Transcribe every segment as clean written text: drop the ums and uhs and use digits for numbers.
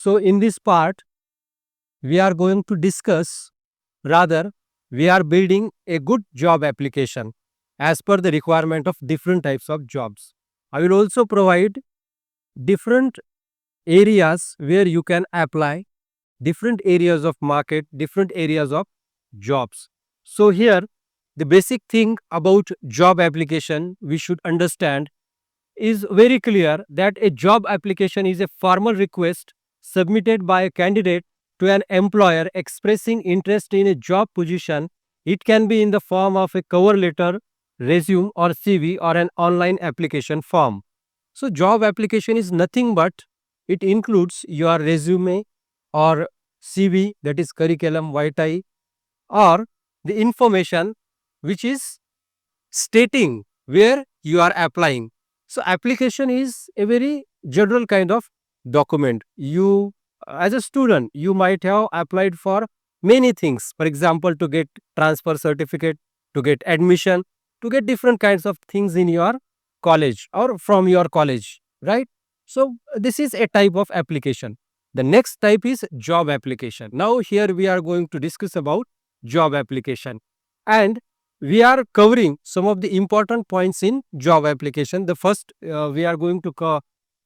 So in this part, we are going to discuss, rather, we are building a good job application as per the requirement of different types of jobs. I will also provide different areas where you can apply, different areas of market, different areas of jobs. So here, the basic thing about job application we should understand is very clear that a job application is a formal request submitted by a candidate to an employer expressing interest in a job position. It can be in the form of a cover letter, resume, or CV, or an online application form. So, job application is nothing but it includes your resume or CV, that is curriculum vitae, or the information which is stating where you are applying. So, application is a very general kind of document. You, as a student, you might have applied for many things. For example, to get transfer certificate, to get admission, to get different kinds of things in your college or from your college, right? So, this is a type of application. The next type is job application. Now, here we are going to discuss about job application. And we are covering some of the important points in job application. The first, we are going to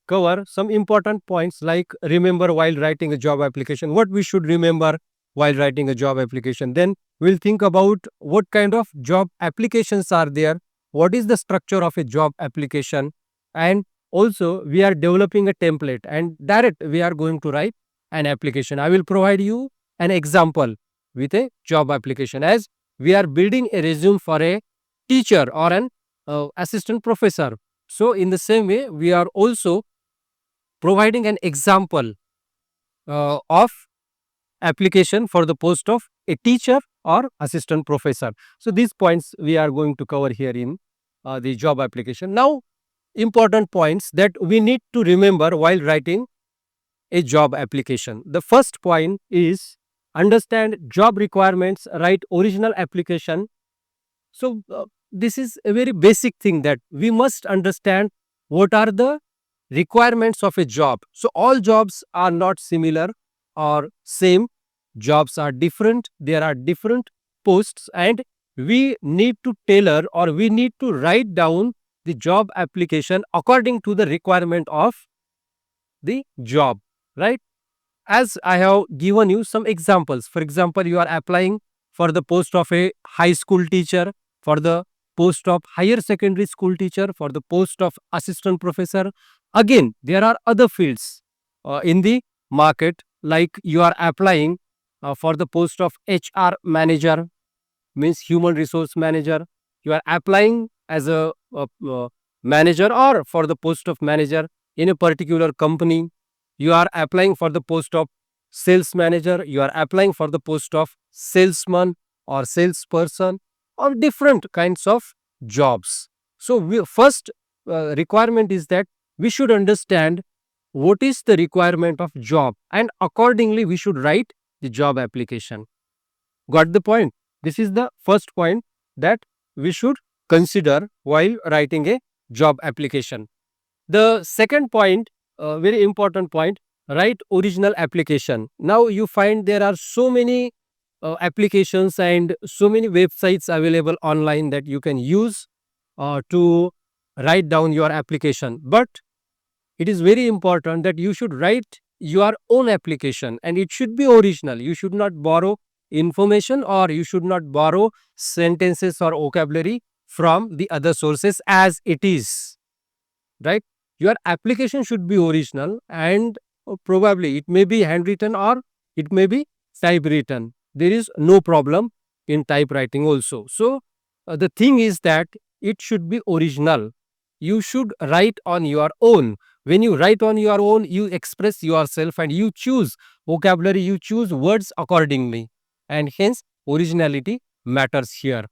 cover some important points like remember while writing a job application, what we should remember while writing a job application. Then we'll think about what kind of job applications are there, what is the structure of a job application, and also we are developing a template and direct we are going to write an application. I will provide you an example with a job application as we are building a resume for a teacher or an assistant professor. So, in the same way, we are also providing an example of application for the post of a teacher or assistant professor. So, these points we are going to cover here in the job application. Now, important points that we need to remember while writing a job application. The first point is understand job requirements, write original application. So, this is a very basic thing that we must understand what are the requirements of a job. So, all jobs are not similar or same, jobs are different, there are different posts, and we need to tailor or we need to write down the job application according to the requirement of the job, right? As I have given you some examples. For example, you are applying for the post of a high school teacher, for the post of higher secondary school teacher, for the post of assistant professor. Again, there are other fields in the market, like you are applying for the post of HR manager, means human resource manager. You are applying as a manager or for the post of manager in a particular company. You are applying for the post of sales manager, you are applying for the post of salesman or salesperson, or different kinds of jobs. So, first requirement is that we should understand what is the requirement of job, and accordingly we should write the job application. Got the point? This is the first point that we should consider while writing a job application. The second point, very important point, write original application. Now you find there are so many applications and so many websites available online that you can use to write down your application. But it is very important that you should write your own application and it should be original. You should not borrow information or you should not borrow sentences or vocabulary from the other sources as it is, right? Your application should be original and probably it may be handwritten or it may be typewritten. There is no problem in typewriting also. So, the thing is that it should be original. You should write on your own. When you write on your own, you express yourself and you choose vocabulary, you choose words accordingly. And hence, originality matters here.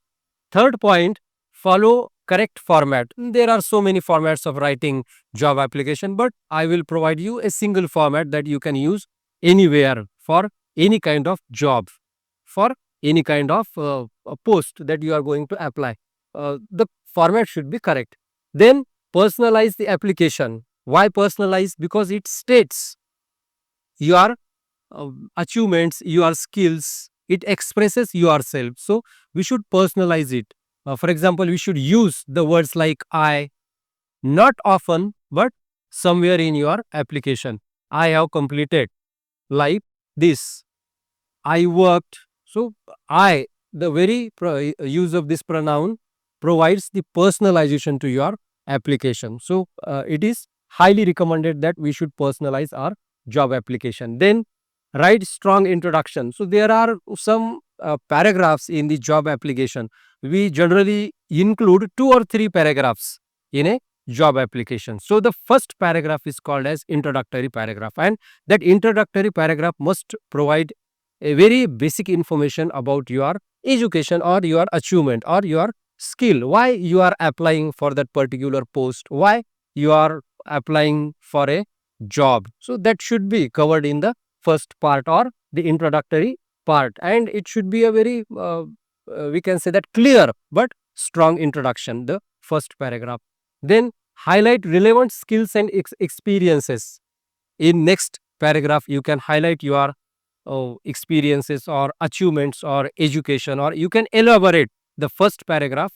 Third point, follow correct format. There are so many formats of writing job application, but I will provide you a single format that you can use anywhere for any kind of job, for any kind of post that you are going to apply. The format should be correct. Then personalize the application. Why personalize? Because it states your achievements, your skills. It expresses yourself. So we should personalize it. For example, we should use the words like I, not often, but somewhere in your application. I have completed like this. I worked. So I, the very use of this pronoun provides the personalization to your application. So it is highly recommended that we should personalize our job application. Then write strong introduction. So there are some paragraphs in the job application. We generally include 2 or 3 paragraphs in a job application. So the first paragraph is called as introductory paragraph, and that introductory paragraph must provide a very basic information about your education or your achievement or your skill, why you are applying for that particular post, why you are applying for a job. So that should be covered in the first part or the introductory part, and it should be a very we can say that clear but strong introduction, the first paragraph. Then highlight relevant skills and experiences. In next paragraph you can highlight your experiences or achievements or education, or you can elaborate the first paragraph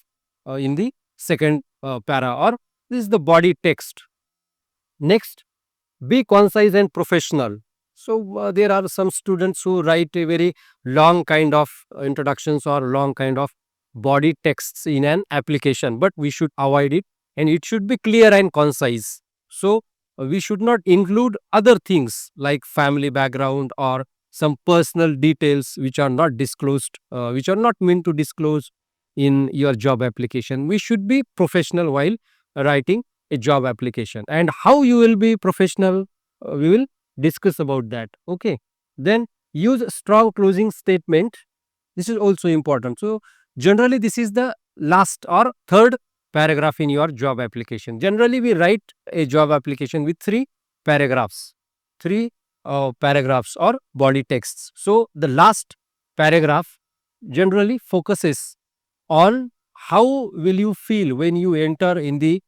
in the second para, or this is the body text. Next, be concise and professional. So there are some students who write a very long kind of introductions or long kind of body texts in an application, but we should avoid it, and it should be clear and concise. So we should not include other things like family background or some personal details which are not disclosed, which are not meant to disclose in your job application. We should be professional while writing a job application. And how you will be professional, we will discuss about that. Okay. Then use strong closing statement. This is also important. So generally this is the last or third paragraph in your job application. Generally we write a job application with 3 paragraphs, 3 paragraphs or body texts. So the last paragraph generally focuses on how will you feel when you enter in the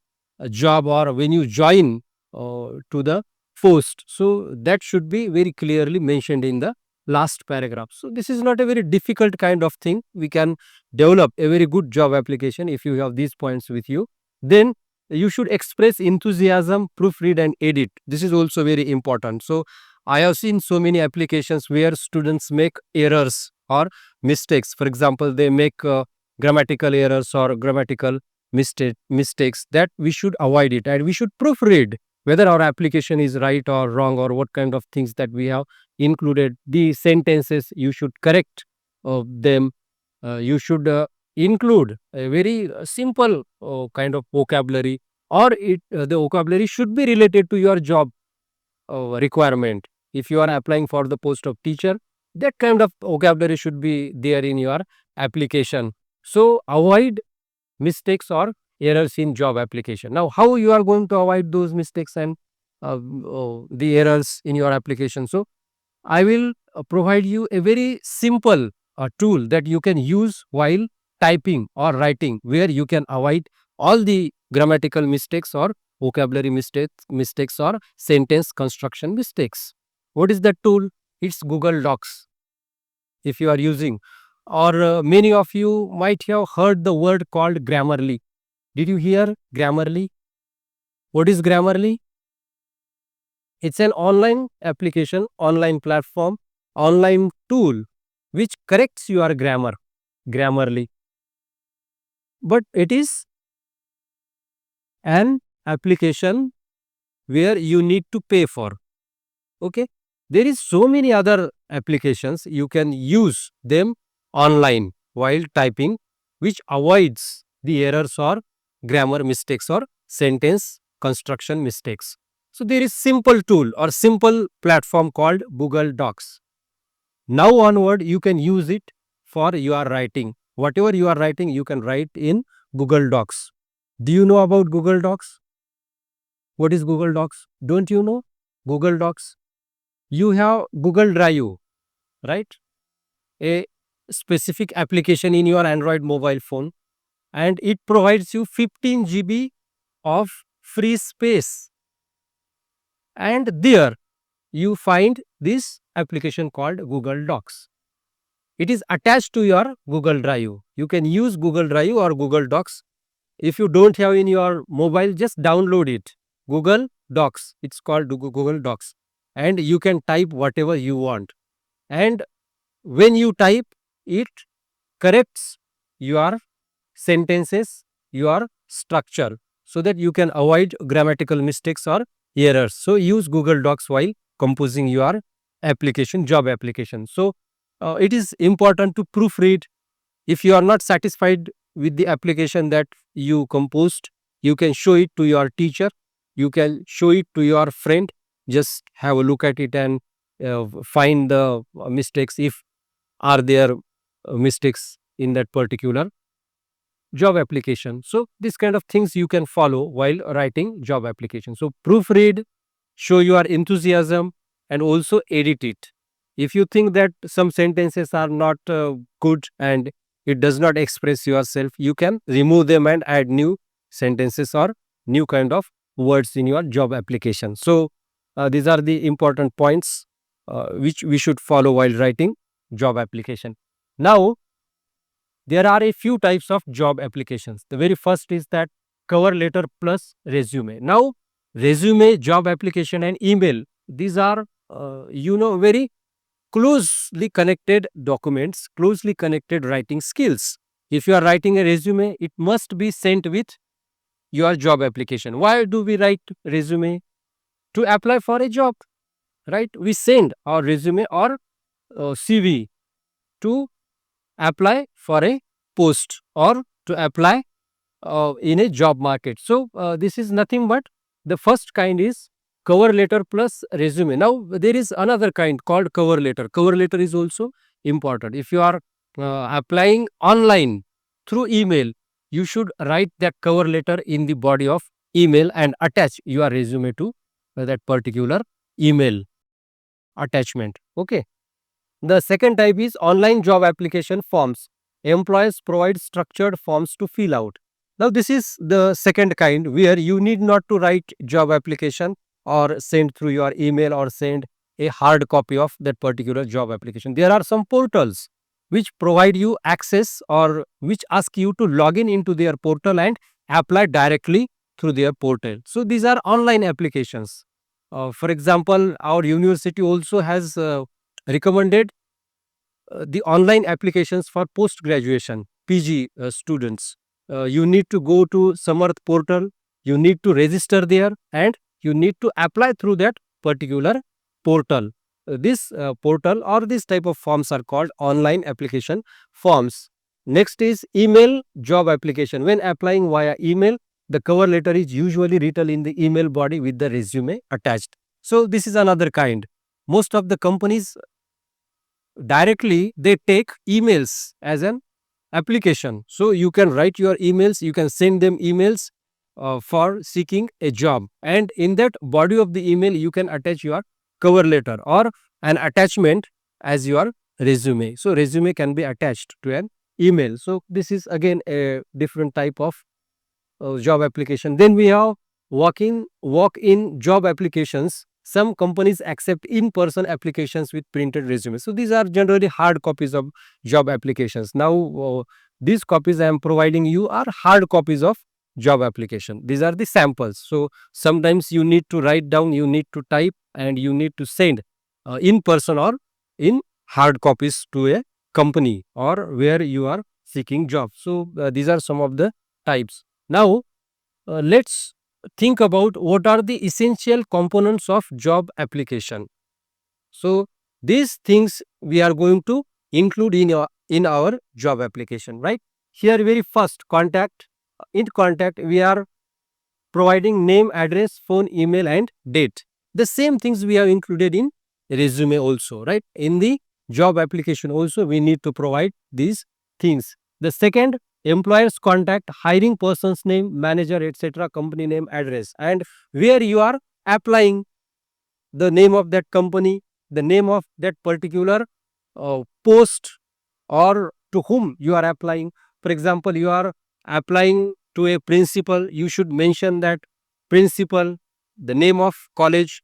job or when you join to the post. So that should be very clearly mentioned in the last paragraph. So this is not a very difficult kind of thing. We can develop a very good job application if you have these points with you. Then you should express enthusiasm, proofread and edit. This is also very important. So I have seen so many applications where students make errors or mistakes. For example, they make grammatical errors or grammatical mistakes, that we should avoid it, and we should proofread whether our application is right or wrong, or what kind of things that we have included. The sentences you should correct them. You should include a very simple kind of vocabulary, or the vocabulary should be related to your job requirement. If you are applying for the post of teacher, that kind of vocabulary should be there in your application. So avoid mistakes or errors in job application. Now, how you are going to avoid those mistakes and the errors in your application? So I will provide you a very simple tool that you can use while typing or writing, where you can avoid all the grammatical mistakes or vocabulary mistakes or sentence construction mistakes. What is that tool? It's Google Docs. If you are using, or many of you might have heard the word called Grammarly. Did you hear Grammarly? What is Grammarly? It's an online application, online platform, online tool which corrects your grammar, Grammarly. But it is an application where you need to pay for. Okay. There is so many other applications, you can use them online while typing, which avoids the errors or grammar mistakes or sentence construction mistakes. So there is simple tool or simple platform called Google Docs. Now onward you can use it for your writing. Whatever you are writing, you can write in Google Docs. Do you know about Google Docs? What is Google Docs? Don't you know Google Docs? You have Google Drive, right? A specific application in your Android mobile phone, and it provides you 15 GB of free space. And there you find this application called Google Docs. It is attached to your Google Drive. You can use Google Drive or Google Docs. If you don't have in your mobile, just download it. Google Docs. It's called Google Docs. And you can type whatever you want. And when you type, it corrects your sentences, your structure, so that you can avoid grammatical mistakes or errors. So use Google Docs while composing your application, job application. So it is important to proofread. If you are not satisfied with the application that you composed, you can show it to your teacher, you can show it to your friend. Just have a look at it and find the mistakes, if are there mistakes in that particular job application. So this kind of things you can follow while writing job application. So proofread, show your enthusiasm, and also edit it. If you think that some sentences are not good and it does not express yourself, you can remove them and add new sentences or new kind of words in your job application. So these are the important points which we should follow while writing job application. Now, there are a few types of job applications. The very first is that cover letter plus resume. Now, resume, job application, and email, these are very closely connected documents, closely connected writing skills. If you are writing a resume, it must be sent with your job application. Why do we write resume? To apply for a job, right? We send our resume or CV to apply for a post or to apply in a job market. So this is nothing but the first kind is cover letter plus resume. Now there is another kind called cover letter. Cover letter is also important. If you are applying online through email, you should write that cover letter in the body of email and attach your resume to that particular email attachment. Okay. The second type is online job application forms. Employers provide structured forms to fill out. Now this is the second kind where you need not to write job application or send through your email or send a hard copy of that particular job application. There are some portals which provide you access or which ask you to log in into their portal and apply directly through their portal. So these are online applications. For example, our university also has recommended the online applications for post graduation PG students. You need to go to Samarth portal, you need to register there, and you need to apply through that particular portal. This portal or this type of forms are called online application forms. Next is email job application. When applying via email, the cover letter is usually written in the email body with the resume attached. So this is another kind. Most of the companies directly they take emails as an application. So you can write your emails, you can send them emails for seeking a job, and in that body of the email you can attach your cover letter or an attachment as your resume. So resume can be attached to an email. So this is again a different type of job application. Then we have walk-in job applications. Some companies accept in-person applications with printed resumes. So these are generally hard copies of job applications. Now these copies I am providing you are hard copies of job application. These are the samples. So sometimes you need to write down, you need to type, and you need to send in person or in hard copies to a company or where you are seeking job. So these are some of the types. Now let's think about what are the essential components of job application. So these things we are going to include in our job application, right? Here very first contact. In contact we are providing name, address, phone, email, and date. The same things we have included in resume also, right? In the job application also we need to provide these things. The second, employer's contact, hiring person's name, manager, etc., company name, address, and where you are applying, the name of that company, the name of that particular post, or to whom you are applying. For example, you are applying to a principal, you should mention that principal, the name of college,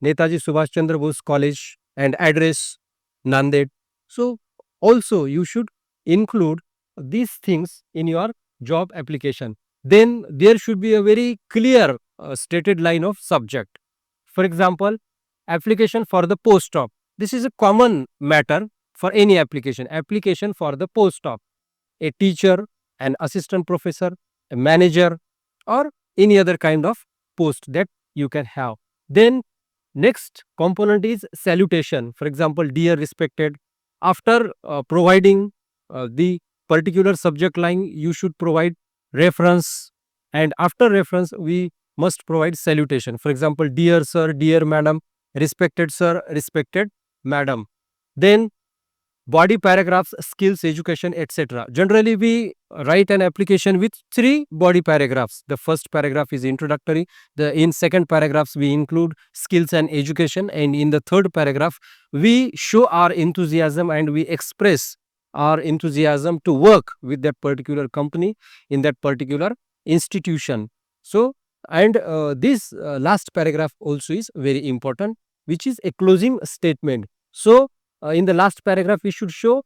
Netaji Subhash Chandra Bose College and address Nanded. So also you should include these things in your job application. Then there should be a very clear stated line of subject. For example, application for the post-op. This is a common matter for any application. Application for the post-op. A teacher, an assistant professor, a manager, or any other kind of post that you can have. Then next component is salutation. For example, dear respected. After providing the particular subject line, you should provide reference, and after reference, we must provide salutation. For example, dear sir, dear madam, respected sir, respected madam. Then body paragraphs, skills, education, etc. Generally, we write an application with three body paragraphs. The first paragraph is introductory. In second paragraphs, we include skills and education. And in the third paragraph, we show our enthusiasm and we express our enthusiasm to work with that particular company in that particular institution. So, and this last paragraph also is very important, which is a closing statement. So, in the last paragraph, we should show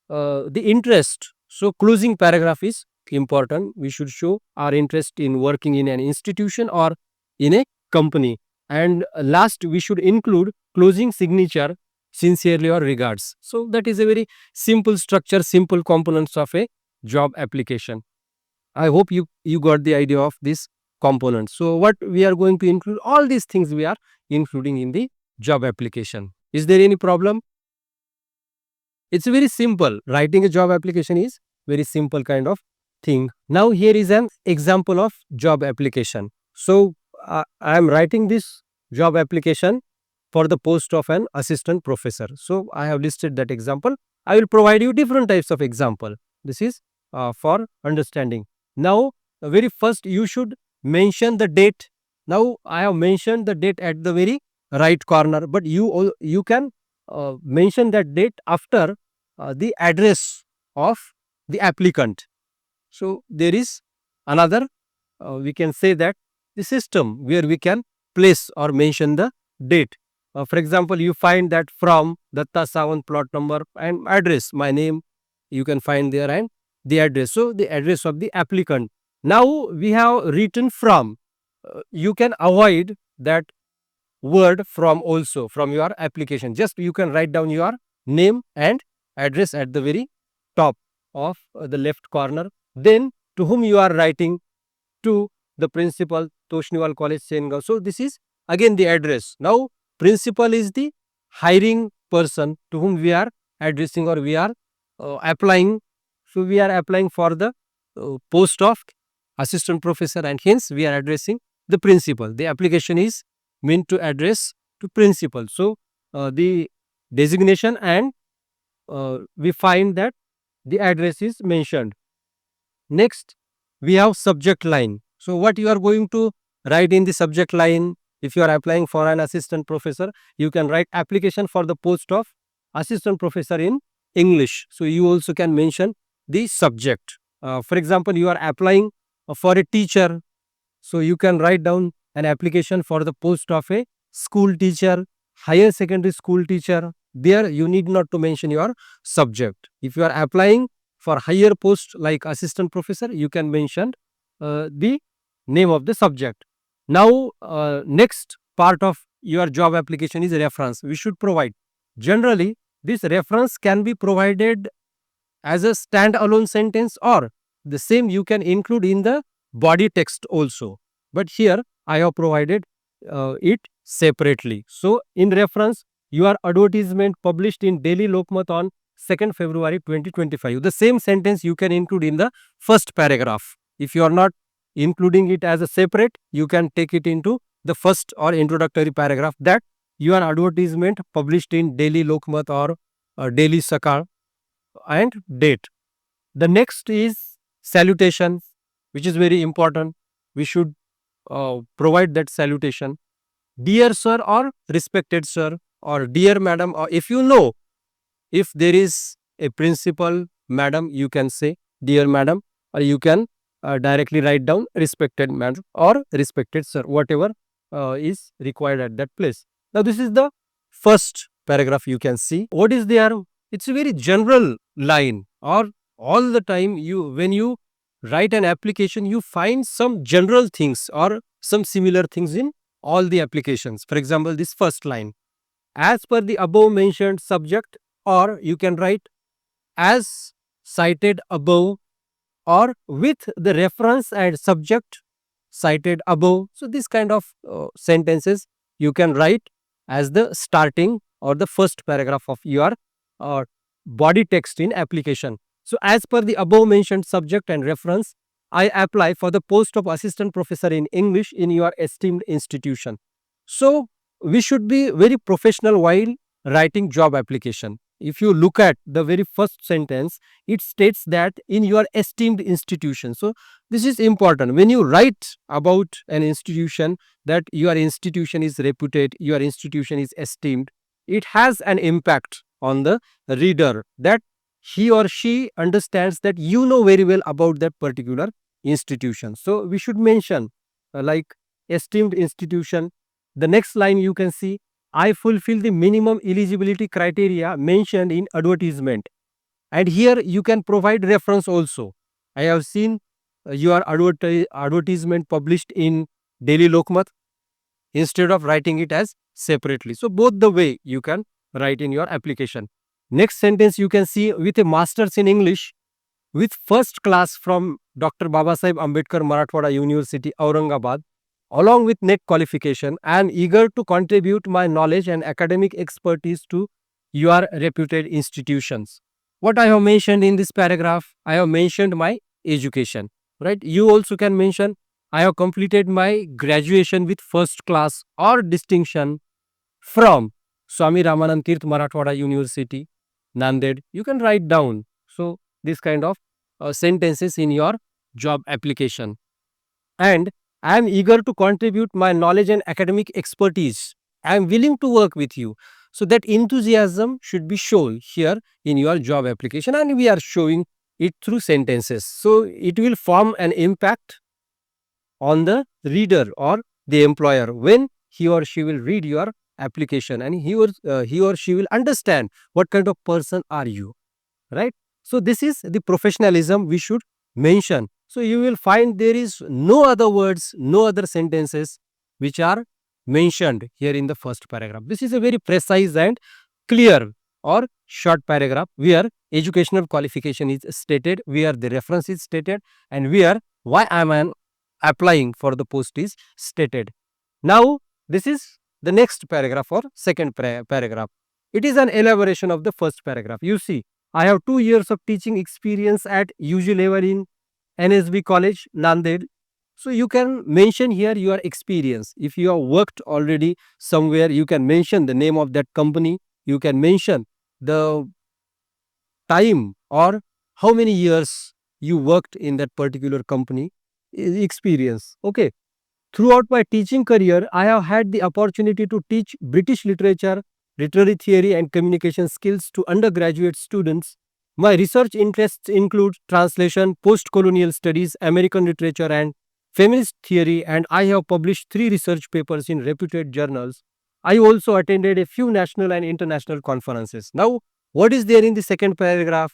the interest. So, closing paragraph is important. We should show our interest in working in an institution or in a company. And last, we should include closing signature, sincerely or regards. So, that is a very simple structure, simple components of a job application. I hope you got the idea of this component. So, what we are going to include, all these things we are including in the job application. Is there any problem? It's very simple. Writing a job application is very simple kind of thing. Now here is an example of job application. So I am writing this job application for the post of an assistant professor. So I have listed that example. I will provide you different types of example. This is for understanding. Now very first you should mention the date. Now I have mentioned the date at the very right corner, but you can mention that date after the address of the applicant. So there is another, we can say that the system where we can place or mention the date. For example, you find that from Datta Sawant plot number and address, my name, you can find there and the address. So the address of the applicant. Now we have written from. You can avoid that word from also from your application. Just you can write down your name and address at the very top of the left corner. Then to whom you are writing, to the principal, Toshniwal College, Sengaon. So this is again the address. Now principal is the hiring person to whom we are addressing or we are applying. So we are applying for the post of assistant professor, and hence we are addressing the principal. The application is meant to address to principal. So the designation and we find that the address is mentioned. Next, we have subject line. So what you are going to write in the subject line? If you are applying for an assistant professor, you can write application for the post of assistant professor in English. So you also can mention the subject. For example, you are applying for a teacher. So you can write down an application for the post of a school teacher, higher secondary school teacher. There you need not to mention your subject. If you are applying for higher post like assistant professor, you can mention the name of the subject. Now next part of your job application is reference. We should provide. Generally, this reference can be provided as a standalone sentence, or the same you can include in the body text also. But here I have provided it separately. So in reference, your advertisement published in Daily Lokmat on 2nd February 2025. The same sentence you can include in the first paragraph. If you are not including it as a separate, you can take it into the first or introductory paragraph, that your advertisement published in Daily Lokmat or Daily Sakar and date. The next is salutation, which is very important. We should provide that salutation. Dear sir or respected sir or dear madam, or if you know, if there is a principal madam, you can say dear madam, or you can directly write down respected madam or respected sir, whatever is required at that place. Now this is the first paragraph you can see. What is there? It's a very general line, or all the time when you write an application, you find some general things or some similar things in all the applications. For example, this first line, as per the above mentioned subject, or you can write as cited above, or with the reference and subject cited above. So this kind of sentences you can write as the starting or the first paragraph of your uh, body text in application. So as per the above mentioned subject and reference, I apply for the post of assistant professor in English in your esteemed institution. So we should be very professional while writing job application. If you look at the very first sentence, it states that in your esteemed institution. So this is important. When you write about an institution, that your institution is reputed, your institution is esteemed, it has an impact on the reader, that he or she understands that you know very well about that particular institution. So we should mention like esteemed institution. The next line you can see, I fulfill the minimum eligibility criteria mentioned in advertisement. And here you can provide reference also. I have seen your advertisement published in Daily Lokmat, instead of writing it as separately. So both the way you can write in your application. Next sentence you can see, with a master's in English with first class from Dr. Babasaheb Ambedkar Marathwada University, Aurangabad, along with NET qualification, I am eager to contribute my knowledge and academic expertise to your reputed institutions. What I have mentioned in this paragraph, I have mentioned my education, right? You also can mention, I have completed my graduation with first class or distinction from Swami Ramanand Tirth Marathwada University, Nanded. You can write down. So this kind of sentences in your job application. And I am eager to contribute my knowledge and academic expertise. I am willing to work with you. So that enthusiasm should be shown here in your job application, and we are showing it through sentences. So it will form an impact on the reader or the employer when he or she will read your application, and he or she will understand what kind of person are you, right? So this is the professionalism we should mention. So you will find there is no other words, no other sentences which are mentioned here in the first paragraph. This is a very precise and clear or short paragraph where educational qualification is stated, where the reference is stated, and where why I am applying for the post is stated. Now this is the next paragraph or second paragraph. It is an elaboration of the first paragraph. You see, I have 2 years of teaching experience at UG level in NSB College, Nanded. So you can mention here your experience. If you have worked already somewhere, you can mention the name of that company. You can mention the time or how many years you worked in that particular company experience. Okay. Throughout my teaching career, I have had the opportunity to teach British literature, literary theory, and communication skills to undergraduate students. My research interests include translation, post-colonial studies, American literature, and feminist theory, and I have published 3 research papers in reputed journals. I also attended a few national and international conferences. Now, what is there in the second paragraph?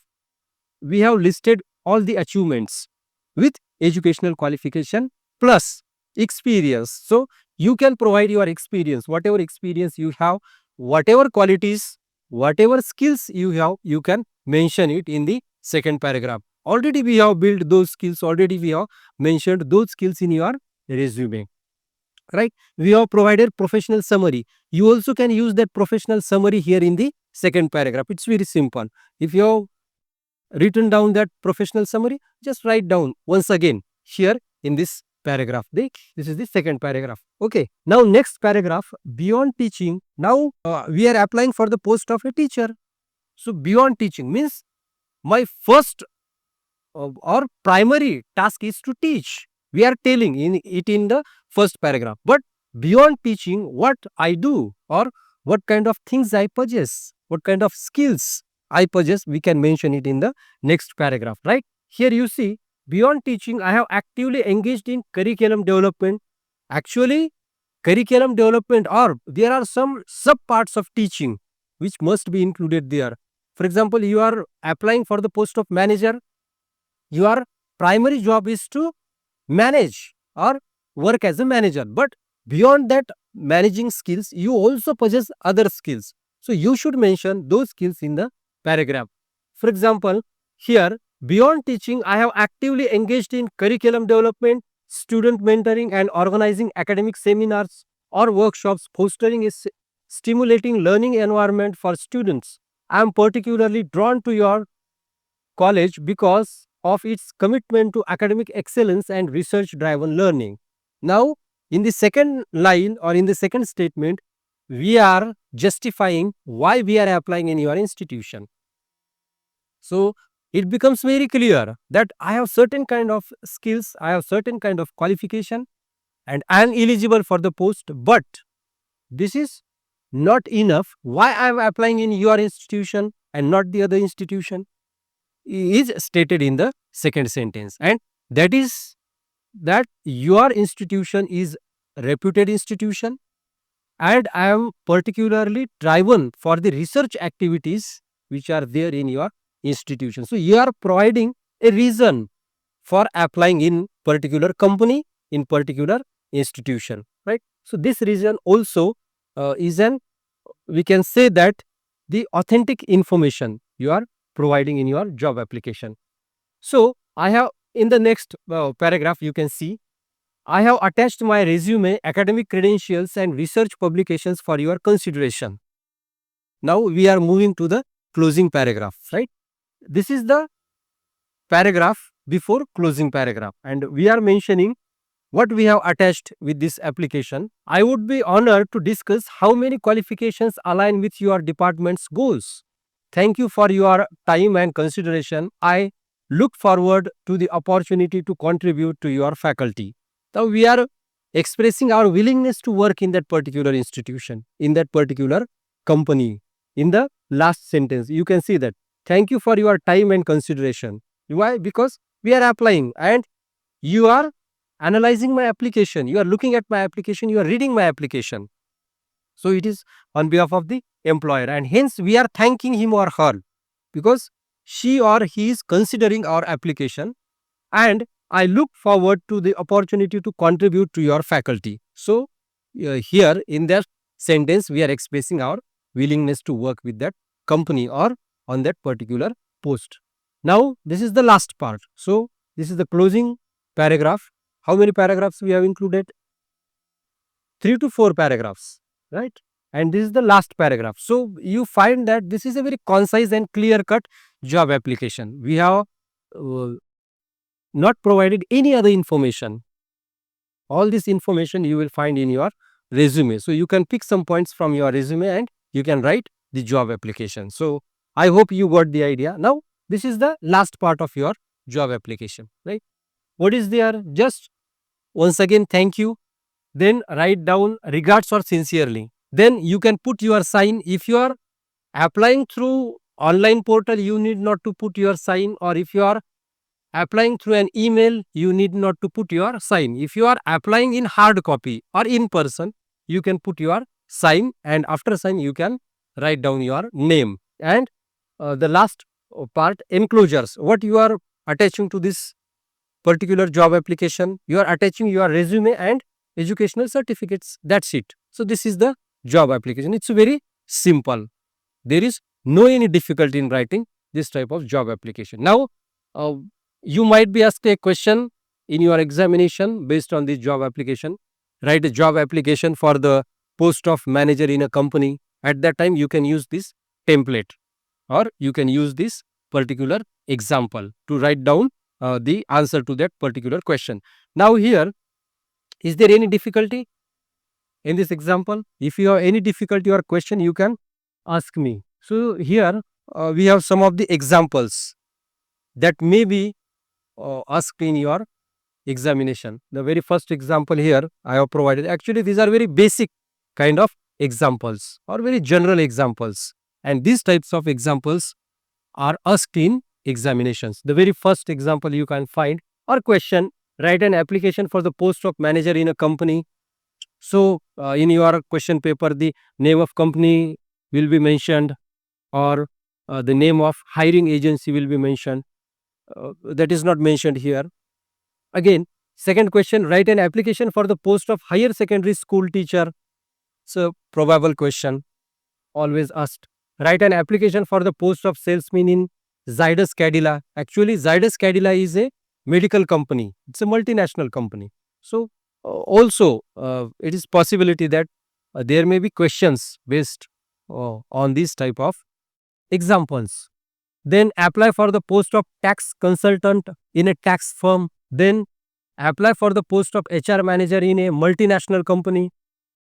We have listed all the achievements with educational qualification plus experience. So you can provide your experience, whatever experience you have, whatever qualities, whatever skills you have, you can mention it in the second paragraph. Already we have built those skills, already we have mentioned those skills in your resume, right? We have provided professional summary. You also can use that professional summary here in the second paragraph. It's very simple. If you have written down that professional summary, just write down once again here in this paragraph. This is the second paragraph. Okay. Now next paragraph, beyond teaching. Now we are applying for the post of a teacher. So beyond teaching means my first or primary task is to teach. We are telling in the first paragraph. But beyond teaching, what I do or what kind of things I possess, what kind of skills I possess, we can mention it in the next paragraph, right? Here you see, beyond teaching, I have actively engaged in curriculum development. Actually, curriculum development, or there are some sub parts of teaching which must be included there. For example, you are applying for the post of manager. Your primary job is to manage or work as a manager, but beyond that managing skills, you also possess other skills. So you should mention those skills in the paragraph. For example, here, beyond teaching, I have actively engaged in curriculum development, student mentoring, and organizing academic seminars or workshops, fostering a stimulating learning environment for students. I am particularly drawn to your college because of its commitment to academic excellence and research driven learning. Now, in the second line or in the second statement, we are justifying why we are applying in your institution. So, it becomes very clear that I have certain kind of skills, I have certain kind of qualification, and I am eligible for the post, but this is not enough. Why I am applying in your institution and not the other institution is stated in the second sentence, and that is that your institution is reputed institution, and I am particularly driven for the research activities which are there in your institution. So you are providing a reason for applying in particular company, in particular institution, right? So this reason also is an, we can say that, the authentic information you are providing in your job application. So I have, in the next paragraph, you can see I have attached my resume, academic credentials, and research publications for your consideration. Now we are moving to the closing paragraph, right? This is the paragraph before closing paragraph, and we are mentioning what we have attached with this application. I would be honored to discuss how many qualifications align with your department's goals. Thank you for your time and consideration. I look forward to the opportunity to contribute to your faculty. Now we are expressing our willingness to work in that particular institution, in that particular company. In the last sentence, you can see that. Thank you for your time and consideration. Why? Because we are applying and you are analyzing my application, you are looking at my application, you are reading my application. So it is on behalf of the employer, and hence we are thanking him or her because she or he is considering our application, and I look forward to the opportunity to contribute to your faculty. So here in that sentence, we are expressing our willingness to work with that company or on that particular post. Now this is the last part. So this is the closing paragraph. How many paragraphs we have included? 3 to 4 paragraphs, right? And this is the last paragraph. So you find that this is a very concise and clear cut job application. We have not provided any other information. All this information you will find in your resume. So you can pick some points from your resume and you can write the job application. So I hope you got the idea. Now this is the last part of your job application, right? What is there? Just once again, thank you. Then write down regards or sincerely. Then you can put your sign. If you are applying through online portal, you need not to put your sign, or if you are applying through an email, you need not to put your sign. If you are applying in hard copy or in person, you can put your sign, and after sign you can write down your name. And the last part, enclosures. What you are attaching to this particular job application? You are attaching your resume and educational certificates. That's it. So this is the job application. It's very simple. There is no any difficulty in writing this type of job application. Now you might be asked a question in your examination based on this job application. Write a job application for the post of manager in a company. At that time you can use this template, or you can use this particular example to write down the answer to that particular question. Now here, is there any difficulty in this example? If you have any difficulty or question, you can ask me. So here we have some of the examples that may be asked in your examination. The very first example here I have provided. Actually, these are very basic kind of examples or very general examples, and these types of examples are asked in examinations. The very first example you can find or question, write an application for the post of manager in a company. So in your question paper the name of company will be mentioned, or the name of hiring agency will be mentioned. That is not mentioned here. Again, second question, write an application for the post of higher secondary school teacher. So probable question, always asked. Write an application for the post of salesman in Zydus Cadila. Actually, Zydus Cadila is a medical company. It's a multinational company. So also it is possibility that there may be questions based on these type of examples. Then apply for the post of tax consultant in a tax firm. Then apply for the post of HR manager in a multinational company.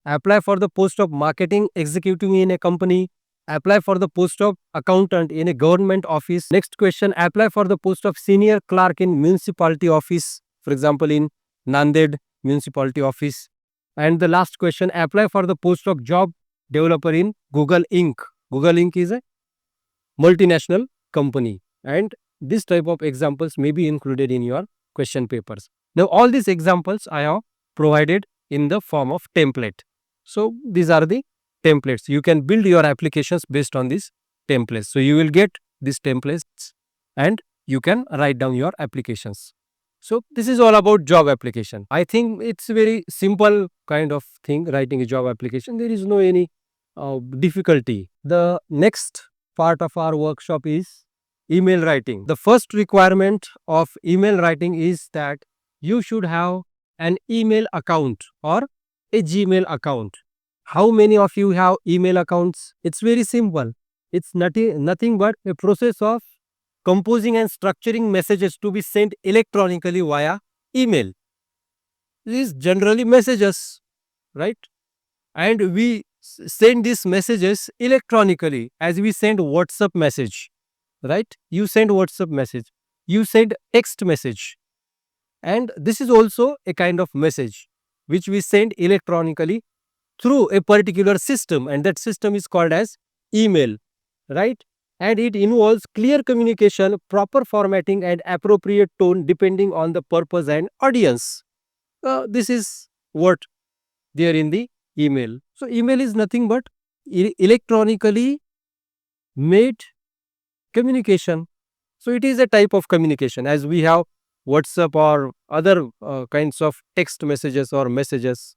Apply for the post of marketing executive in a company. Apply for the post of accountant in a government office. Next question, apply for the post of senior clerk in municipality office, for example in Nanded municipality office. And the last question, apply for the post of job developer in Google Inc. Google Inc is a multinational company, and this type of examples may be included in your question papers. Now all these examples I have provided in the form of template. So these are the templates. You can build your applications based on these templates. So you will get these templates and you can write down your applications. So this is all about job application. I think it's very simple kind of thing, writing a job application. There is no any difficulty. The next part of our workshop is email writing. The first requirement of email writing is that you should have an email account or a Gmail account. How many of you have email accounts? It's very simple. It's nothing but a process of composing and structuring messages to be sent electronically via email. These generally messages, right? And we send these messages electronically as we send WhatsApp message, right? You send WhatsApp message, you send text message, and this is also a kind of message which we send electronically through a particular system, and that system is called as email, right? And it involves clear communication, proper formatting and appropriate tone depending on the purpose and audience. This is what there in the email. So email is nothing but electronically made communication. So it is a type of communication as we have WhatsApp or other kinds of text messages or messages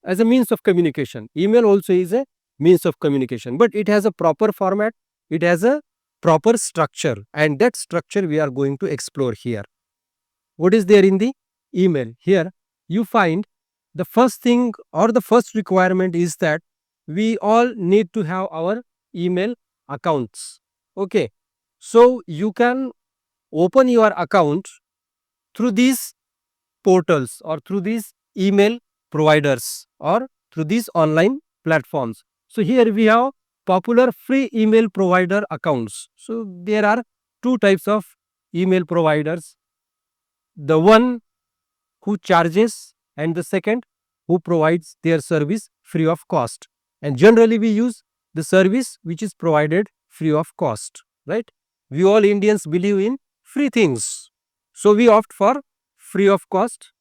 as a means of communication. Email also is a means of communication, but it has a proper format, it has a proper structure, and that structure we are going to explore here. What is there in the email? Here you find the first thing or the first requirement is that we all need to have our email accounts. Okay. So you can open your account through these portals or through these email providers or through these online platforms. So here we have popular free email provider accounts. So there are two types of email providers. The one who charges and the second who provides their service free of cost. And generally we use the service which is provided free of cost, right? We all Indians believe in free things. So we opt for free of cost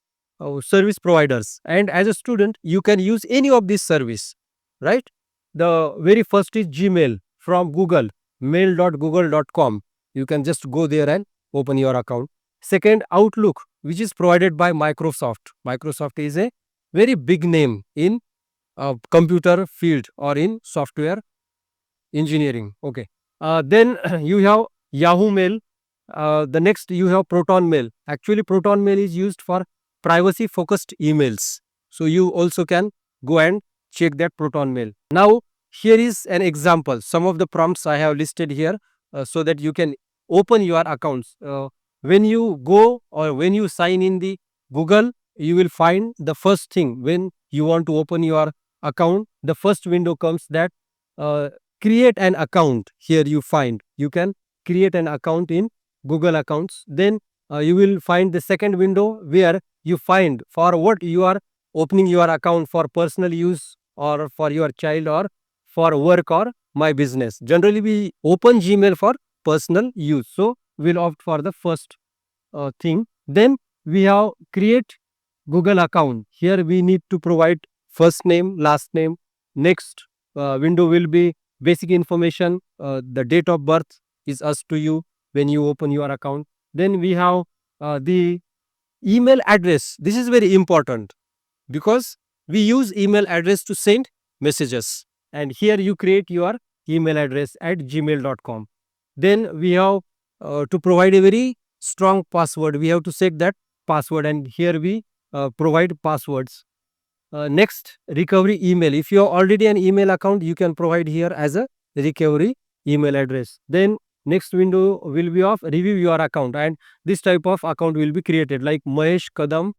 service providers. And as a student, you can use any of these service, right? The very first is Gmail from Google, mail.google.com. You can just go there and open your account. Second, Outlook, which is provided by Microsoft. Microsoft is a very big name in computer field or in software engineering. Okay. Then you have Yahoo Mail. The next you have Proton Mail. Actually, Proton Mail is used for privacy focused emails. So you also can go and check that Proton Mail. Now, here is an example. Some of the prompts I have listed here so that you can open your accounts. When you go or when you sign in the Google, you will find the first thing when you want to open your account. The first window comes that create an account. Here you find you can create an account in Google Accounts. Then you will find the second window where you find for what you are opening your account, for personal use or for your child or for work or my business. Generally we open Gmail for personal use. So we'll opt for the first thing. Then we have create Google account. Here we need to provide first name, last name. Next window will be basic information. The date of birth is asked to you when you open your account. Then we have the email address. This is very important because we use email address to send messages, and here you create your email address at gmail.com. Then we have to provide a very strong password. We have to set that password, and here we provide passwords. Next, recovery email. If you have already an email account, you can provide here as a recovery email address. Then next window will be of review your account, and this type of account will be created like Mahesh Kadam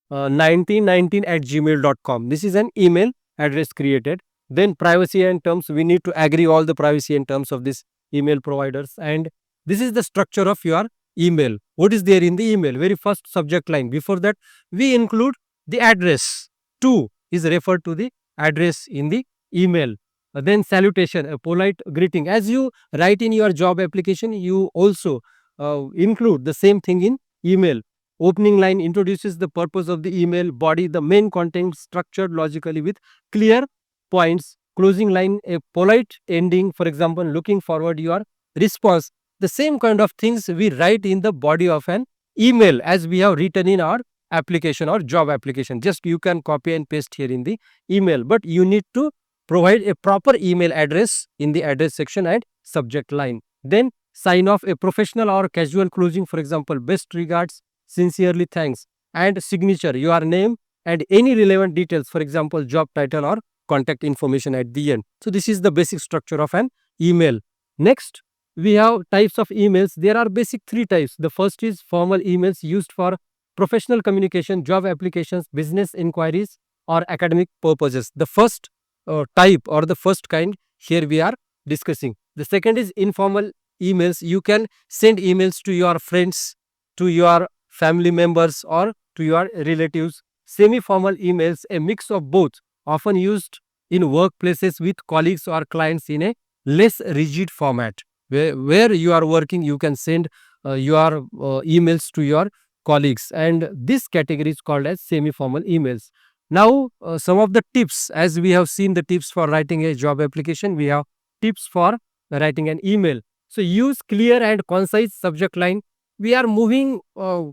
1919 at gmail.com. This is an email address created. Then privacy and terms, we need to agree all the privacy and terms of this email providers, and this is the structure of your email. What is there in the email? Very first subject line. Before that, we include the address. To is referred to the address in the email. Then salutation, a polite greeting. As you write in your job application, you also include the same thing in email. Opening line introduces the purpose of the email, body, the main content structured logically with clear points. Closing line, a polite ending. For example, looking forward your response. The same kind of things we write in the body of an email as we have written in our application or job application. Just you can copy and paste here in the email, but you need to provide a proper email address in the address section and subject line. Then sign off, a professional or casual closing. For example, best regards, sincerely thanks, and signature, your name and any relevant details. For example, job title or contact information at the end. So this is the basic structure of an email. Next, we have types of emails. There are basic three types. The first is formal emails used for professional communication, job applications, business inquiries, or academic purposes. The first type or the first kind here we are discussing. The second is informal emails. You can send emails to your friends, to your family members, or to your relatives. Semi-formal emails, a mix of both, often used in workplaces with colleagues or clients in a less rigid format. Where you are working, you can send your emails to your colleagues, and this category is called as semi-formal emails. Now, some of the tips, as we have seen the tips for writing a job application, we have tips for writing an email. So, use clear and concise subject line. We are moving a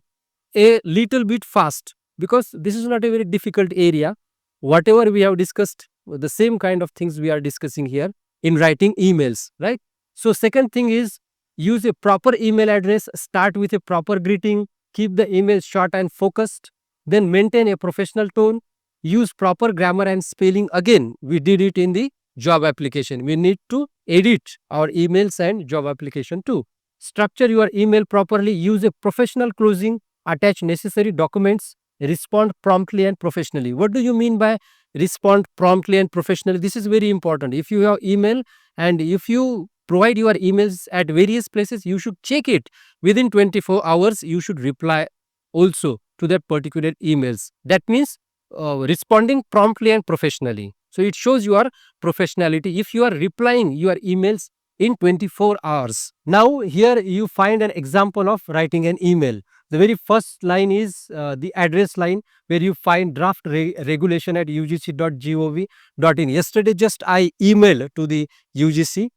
little bit fast because this is not a very difficult area. Whatever we have discussed, the same kind of things we are discussing here in writing emails, right? So, second thing is use a proper email address, start with a proper greeting, keep the email short and focused, then maintain a professional tone, use proper grammar and spelling. Again, we did it in the job application. We need to edit our emails and job application too. Structure your email properly, use a professional closing, attach necessary documents, respond promptly and professionally. What do you mean by respond promptly and professionally? This is very important. If you have email and if you provide your emails at various places, you should check it within 24 hours. You should reply also to that particular emails. That means responding promptly and professionally. So it shows your professionality if you are replying your emails in 24 hours. Now here you find an example of writing an email. The very first line is the address line where you find draft regulation at ugc.gov.in. Yesterday just I emailed to the UGC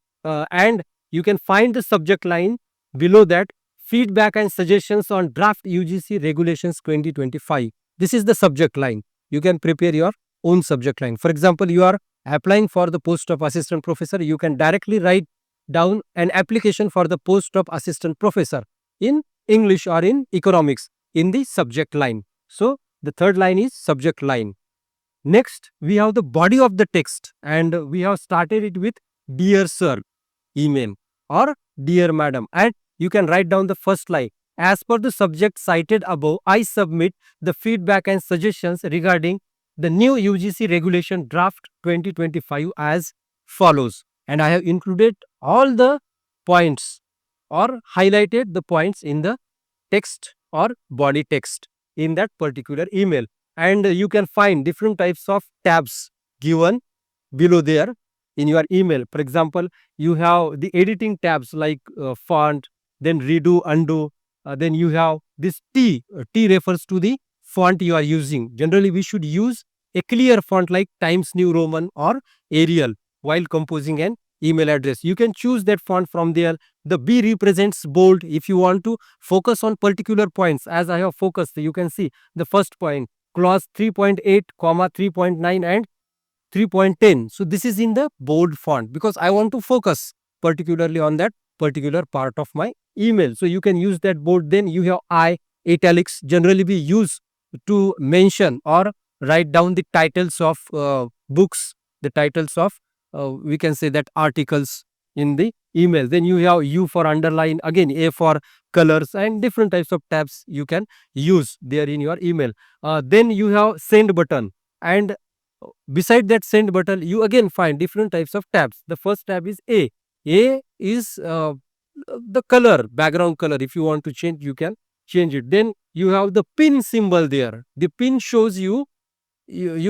and you can find the subject line below that, feedback and suggestions on draft UGC regulations 2025. This is the subject line. You can prepare your own subject line. For example, you are applying for the post of assistant professor. You can directly write down an application for the post of assistant professor in English or in economics in the subject line. So, the third line is subject line. Next, we have the body of the text, and we have started it with dear sir email or dear madam, and you can write down the first line. As per the subject cited above, I submit the feedback and suggestions regarding the new UGC regulation draft 2025 as follows. And I have included all the points or highlighted the points in the text or body text in that particular email. And you can find different types of tabs given below there in your email. For example, you have the editing tabs like font, then redo, undo. Then you have this T. T refers to the font you are using. Generally, we should use a clear font like Times New Roman or Arial while composing an email address. You can choose that font from there. The B represents bold. If you want to focus on particular points, as I have focused, you can see the first point, clause 3.8, comma 3.9 and 3.10. So this is in the bold font because I want to focus particularly on that particular part of my email. So you can use that bold. Then you have I, italics, generally be used to mention or write down the titles of books, the titles of we can say that articles in the email. Then you have U for underline, again A for colors, and different types of tabs you can use there in your email. Then you have send button, and beside that send button you again find different types of tabs. The first tab is A. A is the color, background color. If you want to change, you can change it. Then you have the pin symbol there. The pin shows you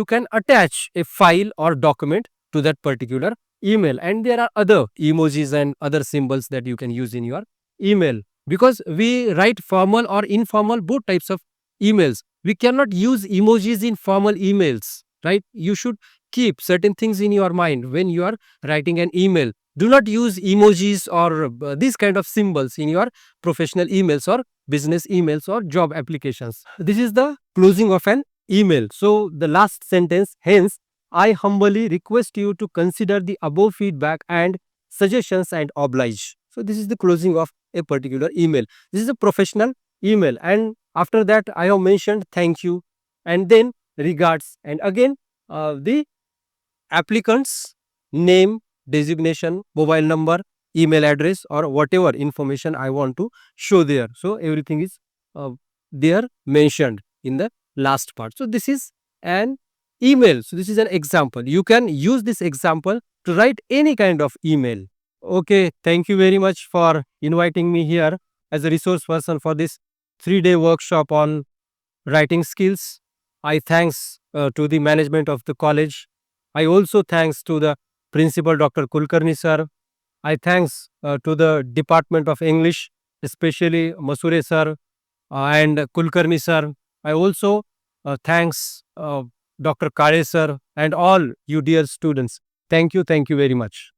can attach a file or document to that particular email, and there are other emojis and other symbols that you can use in your email, because we write formal or informal both types of emails. We cannot use emojis in formal emails, right? You should keep certain things in your mind when you are writing an email. Do not use emojis or these kind of symbols in your professional emails or business emails or job applications. This is the closing of an email. So the last sentence, hence, I humbly request you to consider the above feedback and suggestions and oblige. So this is the closing of a particular email. This is a professional email, and after that I have mentioned thank you and then regards, and again the applicant's name, designation, mobile number, email address, or whatever information I want to show there. So everything is there mentioned in the last part. So this is an email. So this is an example. You can use this example to write any kind of email. Okay, thank you very much for inviting me here as a resource person for this 3-day workshop on writing skills. I thanks to the management of the college. I also thanks to the principal Dr. Kulkarni sir. I thanks to the Department of English, especially Masure sir and Kulkarni sir. I also thanks Dr. Kare sir and all you dear students. Thank you very much.